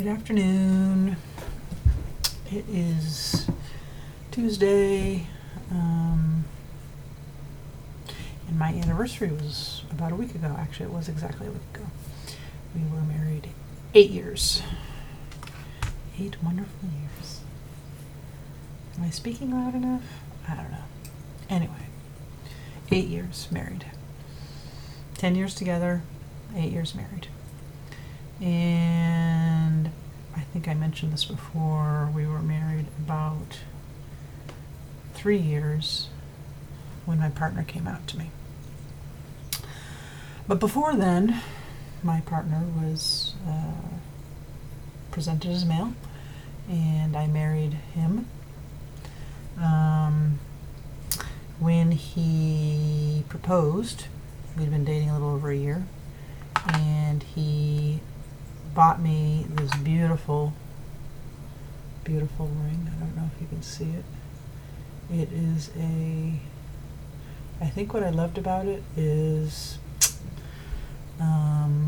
Good afternoon. It is Tuesday, and my anniversary was about a week ago. Actually, it was exactly a week ago. We were married 8 years. 8 wonderful years. Am I speaking loud enough? I don't know. Anyway, 8 years married. 10 years together, 8 years married. And I think I mentioned this before. We were married about 3 years when my partner came out to me. But before then, my partner was presented as male, and I married him. When he proposed, we'd been dating a little over a year, and he bought me this beautiful, beautiful ring. I don't know if you can see it. It is I think what I loved about it is, maybe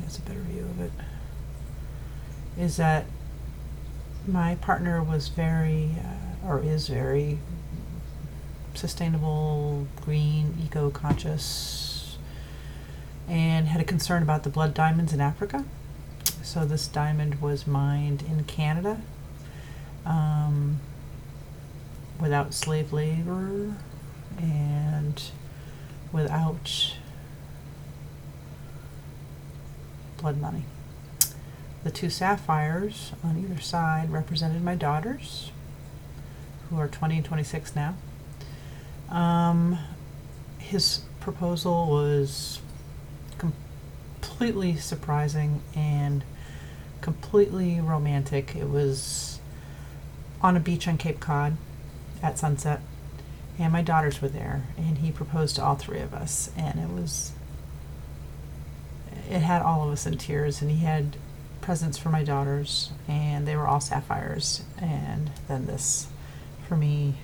that's a better view of it, is that my partner was is very sustainable, green, eco-conscious, and had a concern about the blood diamonds in Africa. So this diamond was mined in Canada, without slave labor and without blood money. The 2 sapphires on either side represented my daughters, who are 20 and 26 now. His proposal was completely surprising and completely romantic. It was on a beach on Cape Cod at sunset, and my daughters were there, and he proposed to all 3 of us, and it had all of us in tears. And he had presents for my daughters, and they were all sapphires, and then this for me.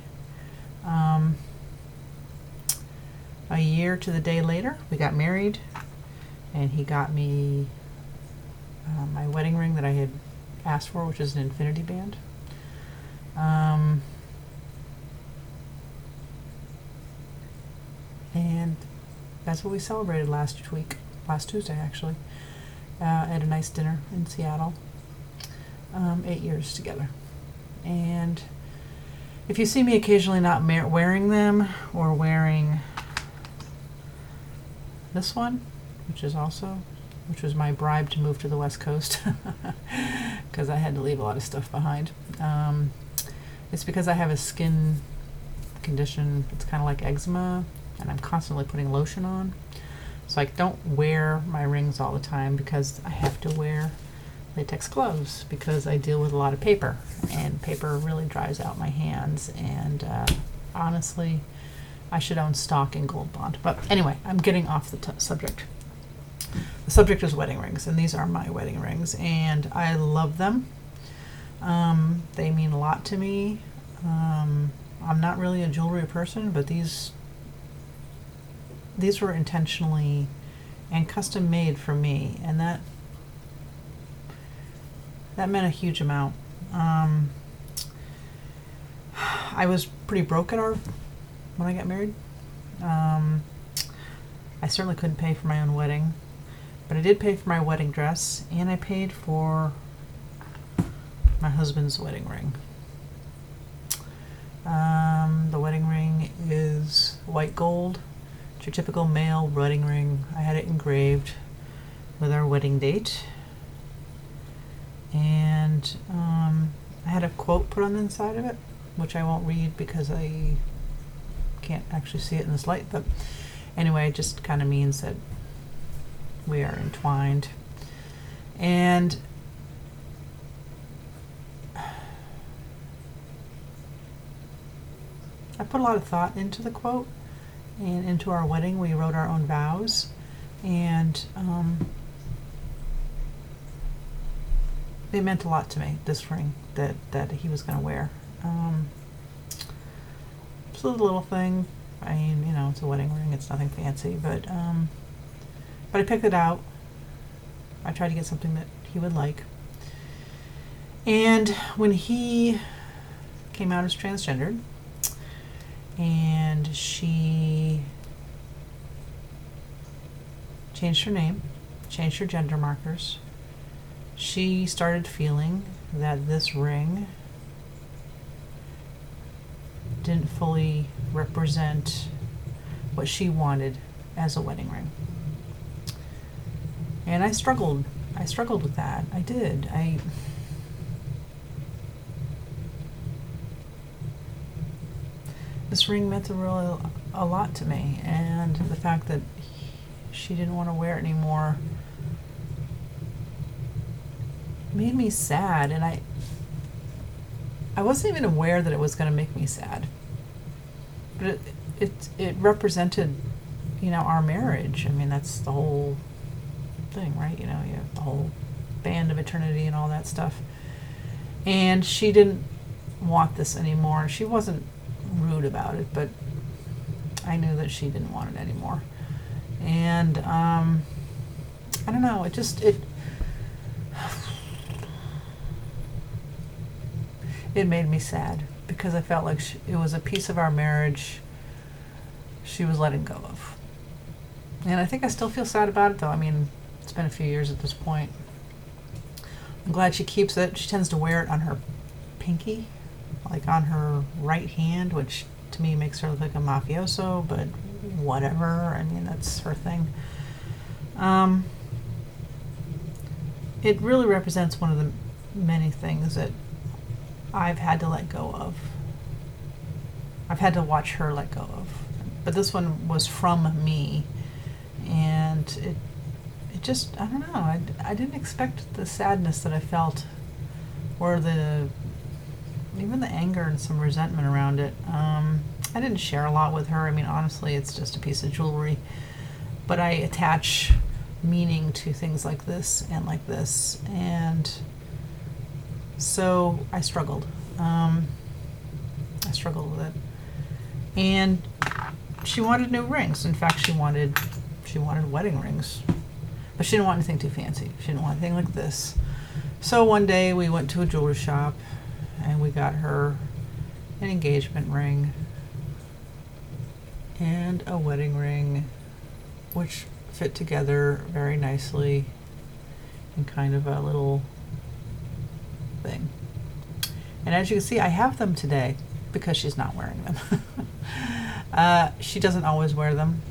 A year to the day later, we got married, and he got me my wedding ring that I had asked for, which is an infinity band. And that's what we celebrated last Tuesday actually, at a nice dinner in Seattle. 8 years together. And if you see me occasionally not wearing them, or wearing this one, which was my bribe to move to the West Coast, because I had to leave a lot of stuff behind. It's because I have a skin condition. It's kind of like eczema, and I'm constantly putting lotion on. So I don't wear my rings all the time because I have to wear latex gloves, because I deal with a lot of paper, and paper really dries out my hands. And honestly, I should own stock in Gold Bond. But anyway, I'm getting off the subject. The subject is wedding rings, and these are my wedding rings, and I love them. They mean a lot to me. I'm not really a jewelry person, but these were intentionally and custom made for me, and that meant a huge amount. I was pretty broke when I got married. I certainly couldn't pay for my own wedding, but I did pay for my wedding dress, and I paid for my husband's wedding ring. The wedding ring is white gold. It's your typical male wedding ring. I had it engraved with our wedding date, and I had a quote put on the inside of it, which I won't read because I can't actually see it in this light, but anyway, it just kind of means that we are entwined. And I put a lot of thought into the quote and into our wedding. We wrote our own vows, and it meant a lot to me, this ring that he was going to wear. It's a little thing. I mean, it's a wedding ring. It's nothing fancy, but I picked it out. I tried to get something that he would like. And when he came out as transgendered, and she changed her name, changed her gender markers, she started feeling that this ring didn't fully represent what she wanted as a wedding ring. And I struggled with that. I did. This ring meant a lot to me, and the fact that she didn't want to wear it anymore made me sad, and I wasn't even aware that it was going to make me sad. But it represented, our marriage. I mean, that's the whole thing, right? You have the whole band of eternity and all that stuff. And she didn't want this anymore. She wasn't rude about it, but I knew that she didn't want it anymore. And I don't know, it made me sad, because I felt like it was a piece of our marriage she was letting go of. And I think I still feel sad about it, though. I mean, it's been a few years at this point. I'm glad she keeps it. She tends to wear it on her pinky, like on her right hand, which to me makes her look like a mafioso, but whatever. I mean, that's her thing. It really represents one of the many things that I've had to let go of. I've had to watch her let go of. But this one was from me, and it just, I don't know, I didn't expect the sadness that I felt, or even the anger and some resentment around it. I didn't share a lot with her. I mean, honestly, it's just a piece of jewelry, but I attach meaning to things like this, and so I struggled. I struggled with it. And she wanted new rings. In fact, she wanted wedding rings, but she didn't want anything too fancy. She didn't want anything like this. So one day we went to a jewelry shop, and we got her an engagement ring and a wedding ring, which fit together very nicely in kind of a little thing. And as you can see, I have them today because she's not wearing them. She doesn't always wear them.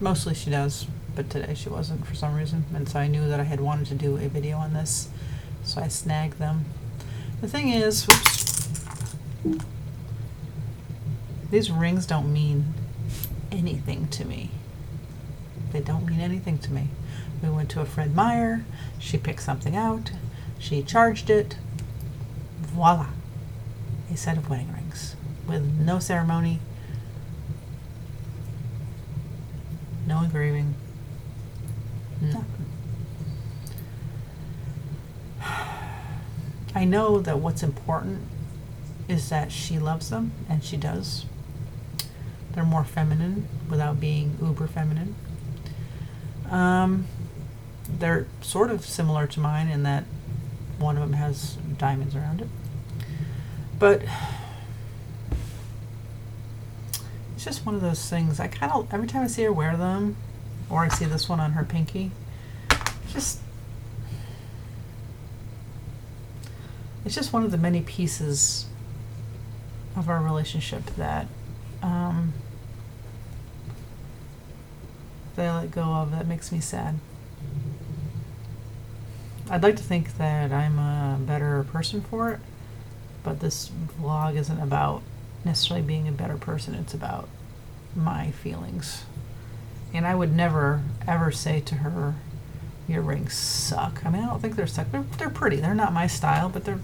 Mostly she does, but today she wasn't for some reason. And so I knew that I had wanted to do a video on this, so I snagged them. The thing is, these rings don't mean anything to me. They don't mean anything to me. We went to a Fred Meyer, she picked something out, she charged it, voila, a set of wedding rings with no ceremony, no engraving, nothing. I know that what's important is that she loves them, and she does. They're more feminine without being uber feminine. They're sort of similar to mine in that one of them has diamonds around it. But it's just one of those things. I kind of, every time I see her wear them, or I see this one on her pinky, it's just one of the many pieces of our relationship that that I let go of, that makes me sad. I'd like to think that I'm a better person for it, but this vlog isn't about necessarily being a better person. It's about my feelings. And I would never, ever say to her, your rings suck. I mean, I don't think they're suck. They're pretty. They're not my style, but they're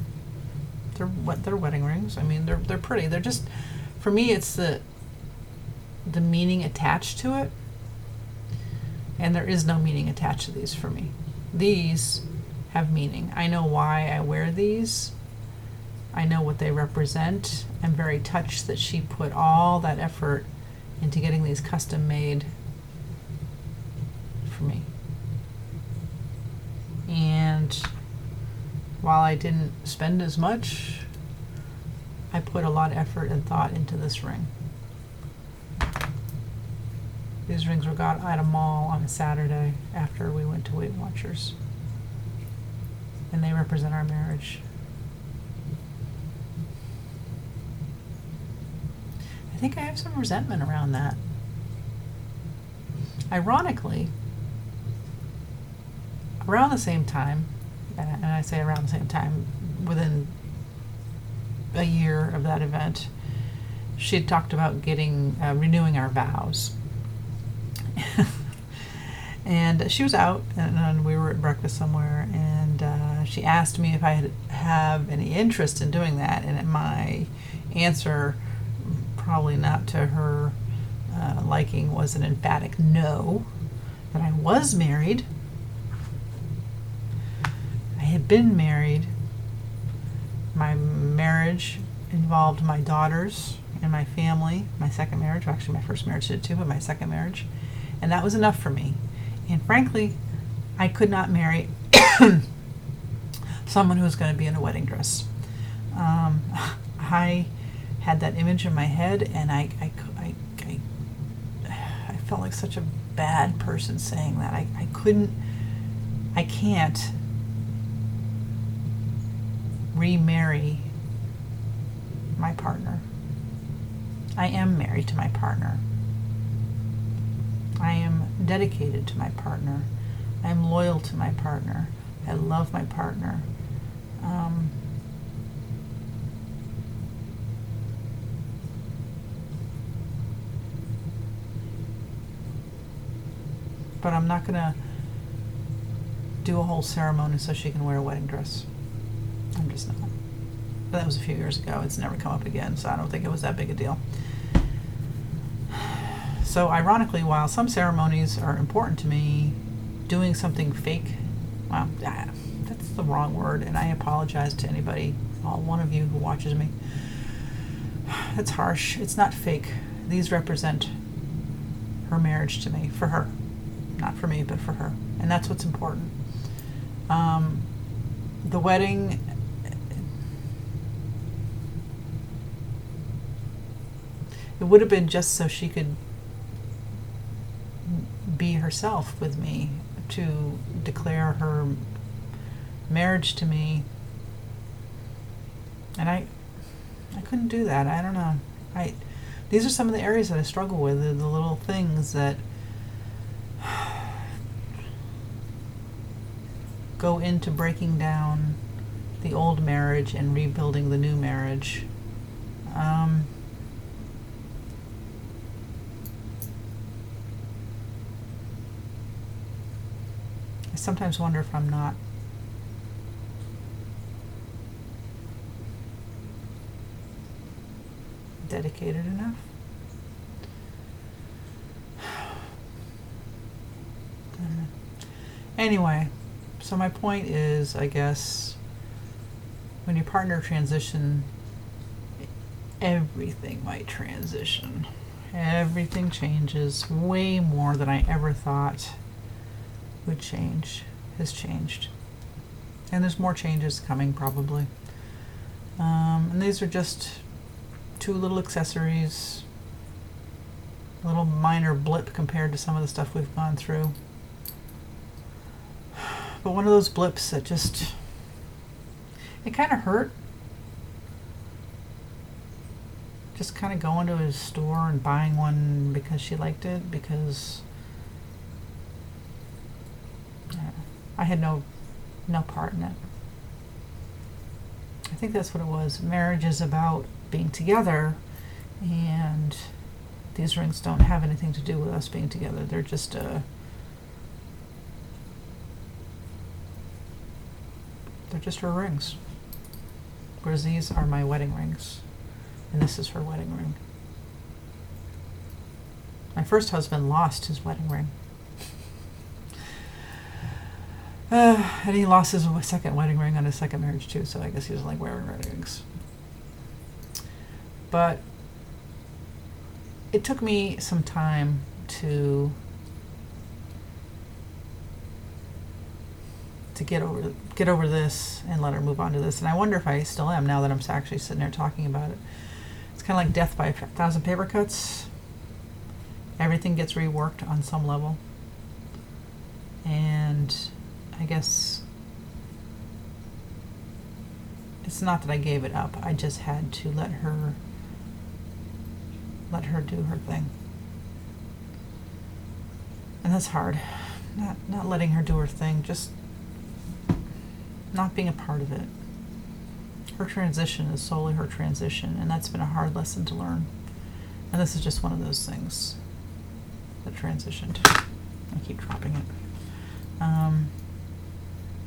wedding rings. I mean, they're pretty. They're just, for me, it's the meaning attached to it. And there is no meaning attached to these for me. These have meaning. I know why I wear these. I know what they represent. I'm very touched that she put all that effort into getting these custom made for me. while I didn't spend as much, I put a lot of effort and thought into this ring. These rings were got at a mall on a Saturday after we went to Weight Watchers. And they represent our marriage. I think I have some resentment around that. Ironically, around the same time, and I say around the same time, within a year of that event, she had talked about getting renewing our vows. And she was out, and we were at breakfast somewhere, and she asked me if I have any interest in doing that, and my answer, probably not to her liking, was an emphatic no. That I was married. I had been married. My marriage involved my daughters and my family. My second marriage, well, actually my first marriage did too, but my second marriage. And that was enough for me. And frankly, I could not marry someone who was going to be in a wedding dress. I had that image in my head, and I felt like such a bad person saying that. I can't remarry my partner. I am married to my partner. I am dedicated to my partner. I am loyal to my partner. I love my partner. But I'm not going to do a whole ceremony so she can wear a wedding dress. I'm just not. But that was a few years ago. It's never come up again, so I don't think it was that big a deal. So ironically, while some ceremonies are important to me, doing something fake, well, that's the wrong word, and I apologize to anybody, all one of you who watches me. That's harsh. It's not fake. These represent her marriage to me, for her. Not for me, but for her. And that's what's important. The wedding, it would have been just so she could be herself with me, to declare her marriage to me. And I couldn't do that. I don't know. These are some of the areas that I struggle with, the little things that go into breaking down the old marriage and rebuilding the new marriage. I sometimes wonder if I'm not dedicated enough. Anyway, so my point is, I guess, when your partner transition, everything might transition. Everything changes way more than I ever thought would change, has changed. And there's more changes coming, probably. And these are just two little accessories, a little minor blip compared to some of the stuff we've gone through. But one of those blips that just, it kind of hurt. Just kind of going to a store and buying one because she liked it, because I had no part in it. I think that's what it was. Marriage is about being together, and these rings don't have anything to do with us being together. They're just her rings. Whereas these are my wedding rings, and this is her wedding ring. My first husband lost his wedding ring. And he lost his second wedding ring on his second marriage too, so I guess he doesn't like wearing red rings. But it took me some time to to get over this and let her move on to this. And I wonder if I still am now that I'm actually sitting there talking about it. It's kind of like death by 1,000 paper cuts. Everything gets reworked on some level. And I guess it's not that I gave it up. I just had to let her do her thing. And that's hard. Not letting her do her thing, just not being a part of it. Her transition is solely her transition, and that's been a hard lesson to learn. And this is just one of those things that transitioned. I keep dropping it.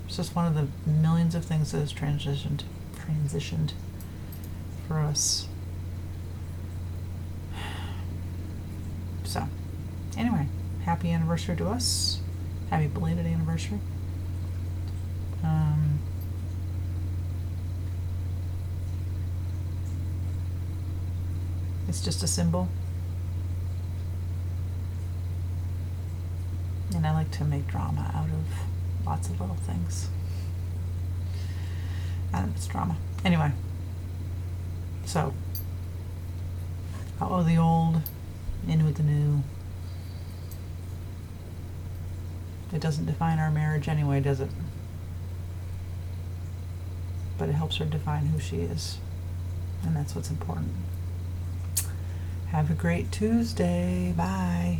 It's just one of the millions of things that has transitioned for us. So, anyway, happy anniversary to us. Happy belated anniversary. It's just a symbol. And I like to make drama out of lots of little things. I don't know if it's drama. Anyway, so out with the old, in with the new. It doesn't define our marriage anyway, does it? But it helps her define who she is. And that's what's important. Have a great Tuesday. Bye.